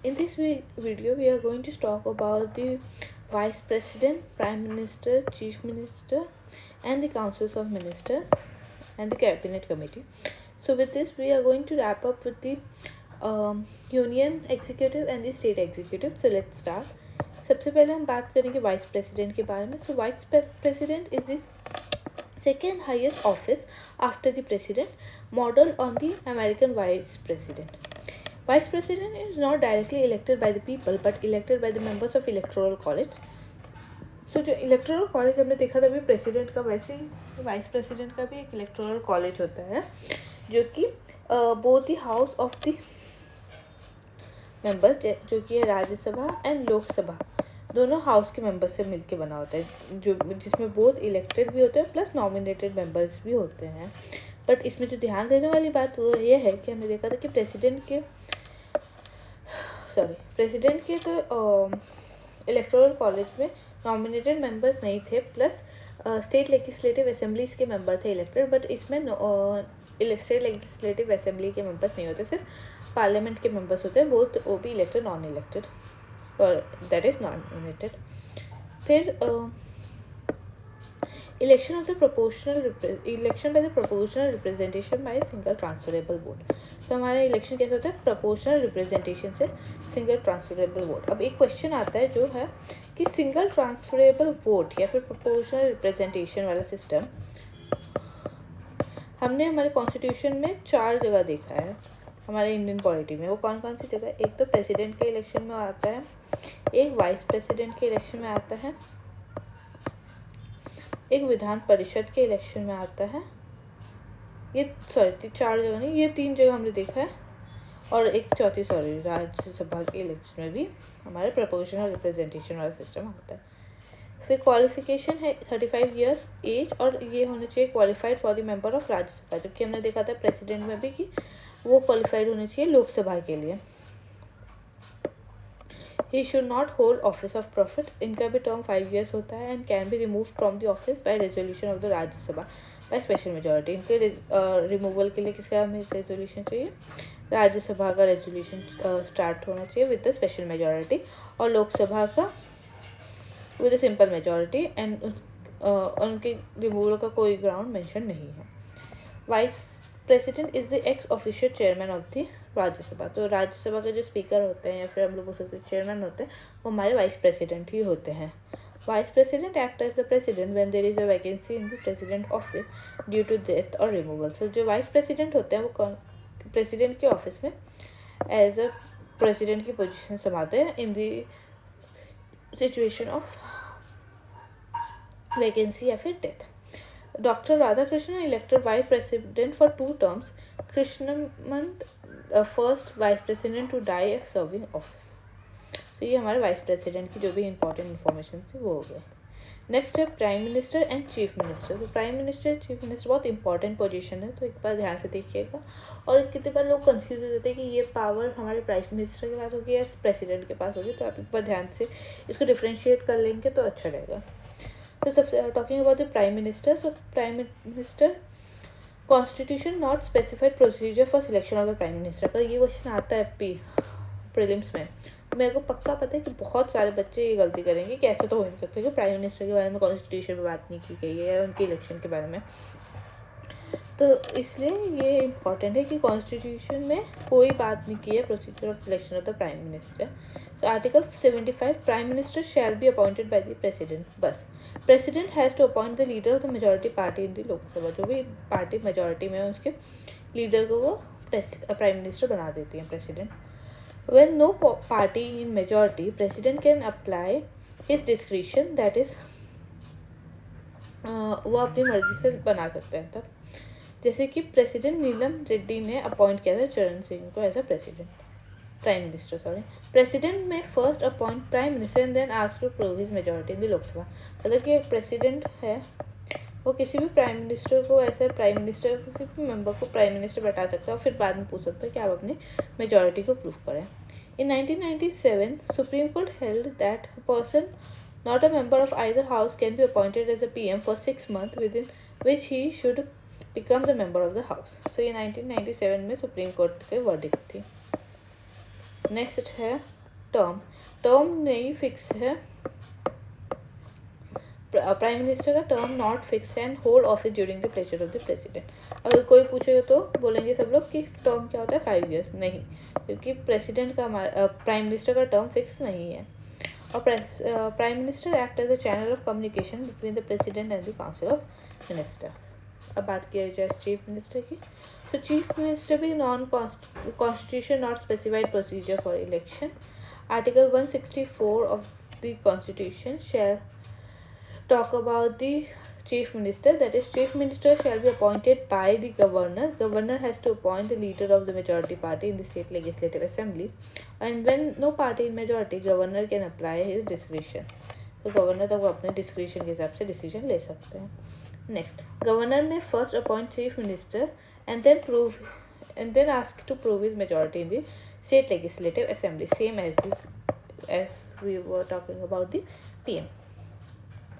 In this video, we are going to talk about the Vice President, Prime Minister, Chief Minister, and the Councils of Ministers and the Cabinet Committee. So with this, we are going to wrap up with the Union Executive and the State Executive. So let's start. सबसे पहले हम बात करेंगे vice president के बारे में. So vice president is the second highest office after the president, modeled on the American vice president. Vice president is not directly elected by the people but elected by the members of electoral college. So जो electoral college हमने देखा था अभी president का, वैसे ही vice president का भी एक इलेक्टोरल कॉलेज होता है जो कि both the house of the members, जो कि है राज्यसभा एंड लोकसभा, दोनों हाउस के मेंबर्स से मिलके बना होता है, जो जिसमें बोथ इलेक्टेड भी होते हैं प्लस नॉमिनेटेड मेंबर्स भी होते हैं. बट इसमें जो ध्यान देने वाली बात वो ये है कि हमने देखा था कि प्रेसिडेंट के तो इलेक्टोरल कॉलेज में नॉमिनेटेड मेंबर्स नहीं थे, प्लस स्टेट लेजिस्लेटिव असेंबलीज के मेंबर थे इलेक्टेड. बट इसमें स्टेट लेजिस्लेटिव असेंबली के मेंबर्स नहीं होते, सिर्फ पार्लियामेंट के मेंबर्स होते हैं, बोथ वो भी इलेक्टेड नॉन इलेक्टेड, और दैट इज नॉमिनेटेड. फिर election by the proportional representation by single transferable vote. तो हमारा इलेक्शन कैसे होता है? प्रोपोर्शनल रिप्रेजेंटेशन से सिंगल ट्रांसफरेबल वोट. अब एक क्वेश्चन आता है जो है कि सिंगल ट्रांसफरेबल वोट या फिर प्रोपोर्शनल रिप्रेजेंटेशन वाला सिस्टम हमने हमारे कॉन्स्टिट्यूशन में 4 जगह देखा है हमारे इंडियन पॉलिटी में. वो कौन कौन सी जगह? एक तो प्रेसिडेंट के इलेक्शन में आता है, एक वाइस प्रेसिडेंट के इलेक्शन में आता है, एक विधान परिषद के इलेक्शन में आता है. ये 4 जगह नहीं, ये 3 जगह हमने देखा है, और एक चौथी राज्यसभा के इलेक्शन में भी हमारे प्रोपोर्शनल रिप्रेजेंटेशन वाला सिस्टम आता है. फिर क्वालिफिकेशन है 35 ईयर्स एज, और ये होना चाहिए qualified for the member of Rajya Sabha, जबकि हमने देखा था प्रेसिडेंट में भी कि वो क्वालिफाइड होने चाहिए लोकसभा के लिए. He should not hold office of profit. इनका भी टर्म 5 ईयर्स होता है and can be remove from the office by resolution of the Rajya Sabha by special majority. इनके रिमूवल के लिए किसका हमें रेजोल्यूशन चाहिए? राज्यसभा का रेजोल्यूशन स्टार्ट होना चाहिए विद द स्पेशल मेजोरिटी, और लोकसभा का with the simple majority. And उनके रिमूवल का कोई ग्राउंड मेंशन नहीं है. Vice president is the x official chairman of the Rajya Sabha. तो राज्यसभा के जो स्पीकर होते हैं या फिर हम लोग बोल सकते हैं चेयरमैन होते हैं, वो हमारे वाइस प्रेसिडेंट ही होते हैं. Vice president act as the president when there is a vacancy in the president office due to death और रिमूवल. तो जो वाइस प्रेसिडेंट होते हैं वो प्रेसिडेंट के ऑफिस में एज अ प्रेसिडेंट की पोजीशन संभालते हैं in the situation of vacancy या फिर death. Dr. Radhakrishnan elected vice president for 2 terms. Krishnamant, first vice president to die serving office. तो ये हमारे वाइस प्रेसिडेंट की जो भी इंपॉर्टेंट इन्फॉर्मेशन थी वो हो गए. नेक्स्ट है prime minister and chief minister. तो प्राइम मिनिस्टर चीफ मिनिस्टर बहुत इंपॉर्टेंट पोजीशन है, तो एक बार ध्यान से देखिएगा. और कितने बार लोग कंफ्यूज हो जाते हैं कि ये पावर हमारे प्राइम मिनिस्टर के पास होगी या प्रेसिडेंट के पास होगी, तो आप एक बार ध्यान से इसको डिफ्रेंशिएट कर लेंगे तो अच्छा रहेगा. तो सबसे talking about the prime minister. So prime minister constitution not specified procedure for selection of the prime minister. पर ये क्वेश्चन आता है प्रीलिम्स में, तो मेरे को पक्का पता है कि बहुत सारे बच्चे ये गलती करेंगे कि ऐसे तो हो नहीं सकता कि प्राइम मिनिस्टर के बारे में कॉन्स्टिट्यूशन में बात नहीं की गई है या उनके इलेक्शन के बारे में. तो इसलिए ये इम्पॉर्टेंट है कि कॉन्स्टिट्यूशन में कोई बात नहीं की है procedure of selection of the prime minister. So article 75, prime minister shall be appointed by the president. बस president has to appoint the leader of the majority party in the Lok Sabha. जो भी पार्टी मेजॉरिटी में है उसके leader को वो prime minister बना देती है president. When no party in majority, president can apply his discretion, that is वो अपनी मर्जी से बना सकते हैं. तब जैसे कि प्रेसिडेंट नीलम रेड्डी ने अपॉइंट किया था चरण सिंह को as a prime minister. President में first appoint prime minister and then ask to prove his majority in the Lok Sabha. मतलब कि एक प्रेसिडेंट है वो किसी भी प्राइम मिनिस्टर को ऐसे प्राइम मिनिस्टर किसी भी मेंबर को प्राइम मिनिस्टर बैठा सकता है और फिर बाद में पूछ सकता है कि आप अपनी मेजॉरिटी को प्रूव करें. In 1997 supreme court held that person not a member of either house can be appointed as a PM for 6 months within which he should become the member of the house. So ये 1997 में supreme court के verdict थी. Next है term नहीं fix है, prime minister का term not fix and hold office during the pleasure of the president. अगर कोई पूछेगा तो बोलेंगे सब लोग कि टर्म क्या होता है 5 years, नहीं, क्योंकि प्रेसिडेंट का प्राइम मिनिस्टर का टर्म फिक्स नहीं है। और prime minister act as a channel of communication between the president and the council of ministers. अब बात किया जाए चीफ मिनिस्टर की, तो चीफ मिनिस्टर भी non constitution not specified procedure for election. Article 164 of the constitution shall talk about the chief minister, that is chief minister shall be appointed by the governor has to appoint the leader of the majority party in the state legislative assembly, and when no party in majority, governor can apply his discretion। तो governor तब वो अपने discretion के हिसाब से decision ले सकते हैं। नेक्स्ट, गवर्नर में first appoint chief minister and then ask to prove his majority in the state legislative assembly, same as we were talking about the PM।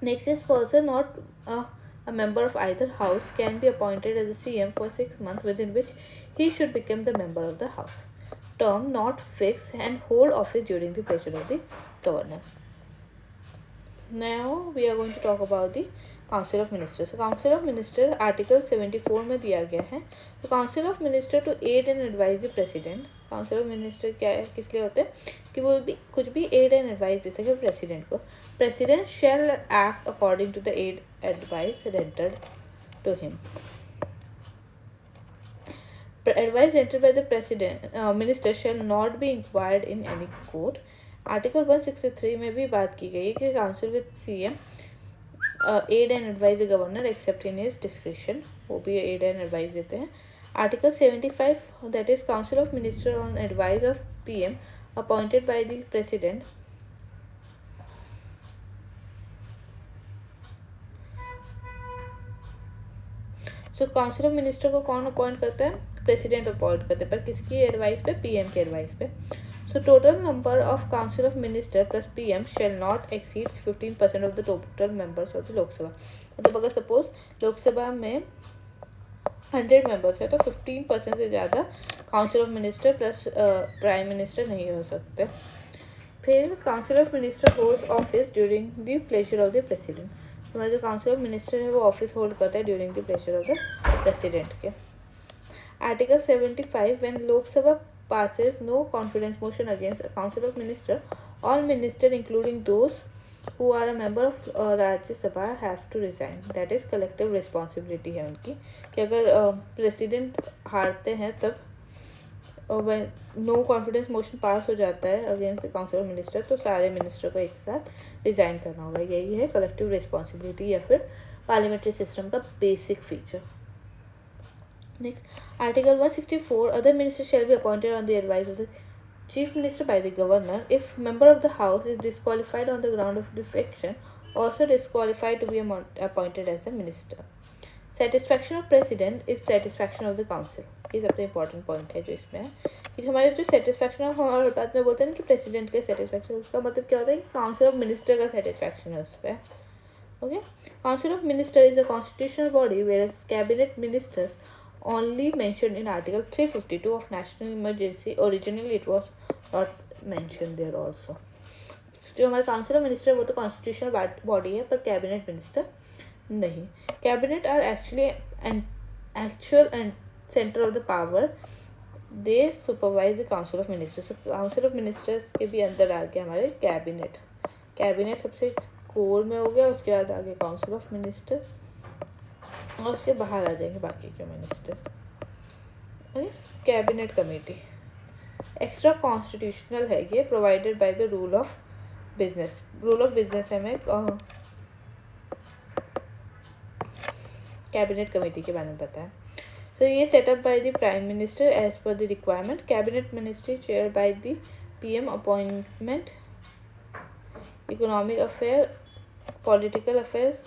Next is person not a member of either house can be appointed as a CM for 6 months, within which he should become the member of the house. Term not fixed and hold office during the pleasure of the governor। Now we are going to talk about the council of minister. तो council of minister article 74 में दिया गया है। तो council of minister to aid and advise the president. Council of minister क्या है, किस लिए होते हैं कि वो भी कुछ भी एड एंड एडवाइस दे सके प्रेसिडेंट को। President shall act according to the aid advice rendered to him. Advice rendered by the president minister shall not be inquired in any court. Article 163 में भी बात की गई है कि council with CM aid and advise the governor except in his description, वो भी aid and advice देते हैं। Article 75 that is council of minister on advice of PM appointed by the president. So council of minister को कौन appoint करता है, president appoint करते हैं, पर किसकी एडवाइस पे, PM के एडवाइस पे। So total number of council of minister plus PM shall not exceed 15% of the total members of the Lok Sabha. मतलब अगर सपोज लोकसभा में 100 मेंबर्स है तो 15% से ज़्यादा council of minister plus prime minister नहीं हो सकते। फिर council of minister hold office during the pleasure of the president. हमारा जो काउंसिल ऑफ मिनिस्टर है वो ऑफिस होल्ड करता है during the pleasure of the president के। Article 75 when Lok Sabha passes no confidence motion against a council of minister, all minister including those who are a member of राज्य सभा have to resign, that is collective responsibility है उनकी, कि अगर president हारते हैं तब नो कॉन्फिडेंस मोशन पास हो जाता है against the council of minister, तो सारे मिनिस्टर को एक साथ रिजाइन करना होगा। यही है कलेक्टिव रिस्पॉन्सिबिलिटी या फिर पार्लियामेंट्री सिस्टम का basic feature. Next, Article 164, other ministers shall be appointed on the advice of the chief minister by the governor. If member of the house is disqualified on the ground of defection, also disqualified to be appointed as a minister. Satisfaction of president is satisfaction of the council। ये सबसे important point है जो इसमें है कि हमारे जो satisfaction of, हमारे बाद में बोलते हैं कि प्रेसिडेंट का satisfaction, उसका मतलब क्या होता है कि काउंसिल ऑफ मिनिस्टर का satisfaction है उस पर। Okay, council of minister is a constitutional body whereas cabinet ministers only mentioned in Article 352 of National Emergency। Originally it was not mentioned there also। जो हमारे काउंसिल ऑफ मिनिस्टर वो तो constitutional body है पर cabinet minister नहीं। Cabinet are actual and centre of the power, they supervise the council of ministers. Council of ministers के भी अंदर आ गया हमारे कैबिनेट। कैबिनेट सबसे कोर में हो गया, उसके बाद आगे काउंसिल ऑफ मिनिस्टर और उसके बाहर आ जाएंगे बाकी के ministers. Cabinet committee extra constitutional है ये, provided by the rule of business. Rule of business हमें कैबिनेट कमेटी के बारे में पता है। तो ये setup by the prime minister as per the requirement. Cabinet ministry chair by the PM appointment. Economic affair, political affairs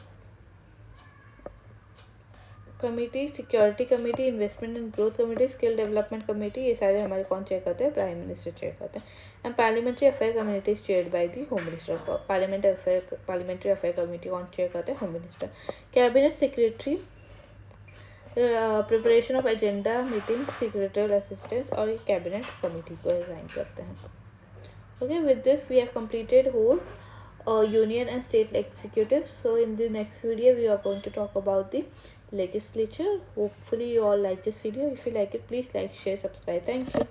committee, security committee, investment and growth committee, skill development committee, ये सारे हमारे कौन चेयर करते हैं, prime minister chair करते हैं। And parliamentary affair committee is chaired by the home minister. Parliamentary affair committee कौन chair करते हैं, home minister. Cabinet secretary preparation of agenda, meeting, secretarial assistance, और ये कैबिनेट कमेटी को डिजाइन करते हैं। Okay, with this we have completed whole union and state executives. So in the next video we are going to talk about the legislature. Hopefully you all like this video. If you like it, please like, share, subscribe. Thank you.